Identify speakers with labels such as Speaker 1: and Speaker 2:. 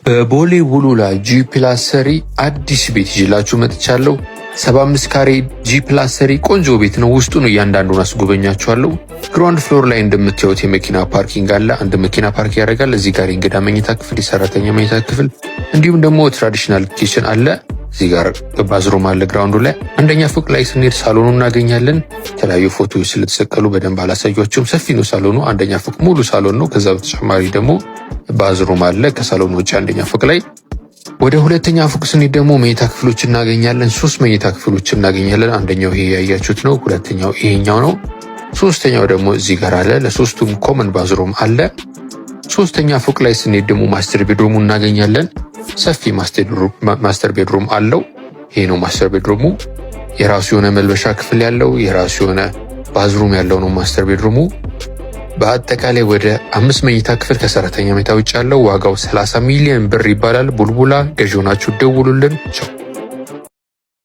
Speaker 1: በቦሌ ቡሉላ G+3 አዲስ ቤት ይዤላችሁ መጥቻለሁ። 75 ካሬ G+3 ቆንጆ ቤት ነው። ውስጡን እያንዳንዱን አስጎበኛችኋለሁ። ግራውንድ ፍሎር ላይ እንደምታዩት የመኪና ፓርኪንግ አለ። አንድ መኪና ፓርክ ያደርጋል። እዚህ ጋር የእንግዳ መኝታ ክፍል፣ የሰራተኛ መኝታ ክፍል እንዲሁም ደግሞ ትራዲሽናል ኪችን አለ። እዚህ ጋር ባዝሩም አለ። ግራውንዱ ላይ አንደኛ ፎቅ ላይ ስንሄድ ሳሎኑ እናገኛለን። የተለያዩ ፎቶዎች ስለተሰቀሉ በደንብ አላሳያቸውም። ሰፊ ነው ሳሎኑ። አንደኛ ፎቅ ሙሉ ሳሎን ነው። ከዛ በተጨማሪ ደግሞ ባዝሩም አለ። ከሳሎኑ ውጭ አንደኛ ፎቅ ላይ ወደ ሁለተኛ ፎቅ ስንሄድ ደግሞ መኝታ ክፍሎች እናገኛለን። 3 መኝታ ክፍሎች እናገኛለን። አንደኛው ይሄ ያያችሁት ነው። ሁለተኛው ይሄኛው ነው። ሶስተኛው ደግሞ እዚህ ጋር አለ። ለሶስቱም ኮመን ባዝሩም አለ። ሶስተኛ ፎቅ ላይ ስንሄድ ደግሞ ማስተር ቤድሩሙ እናገኛለን። ሰፊ ማስተር ቤድሩም አለው። ይሄ ነው ማስተር ቤድሩሙ። የራሱ የሆነ መልበሻ ክፍል ያለው የራሱ የሆነ ባዝሩም ያለው ነው ማስተር ቤድሩሙ። በአጠቃላይ ወደ 5 መኝታ ክፍል ከሰራተኛ መኝታ ውጭ ያለው ዋጋው 30 ሚሊዮን ብር ይባላል። ቡልቡላ ገዢ ሆናችሁ ደውሉልን። ቻው።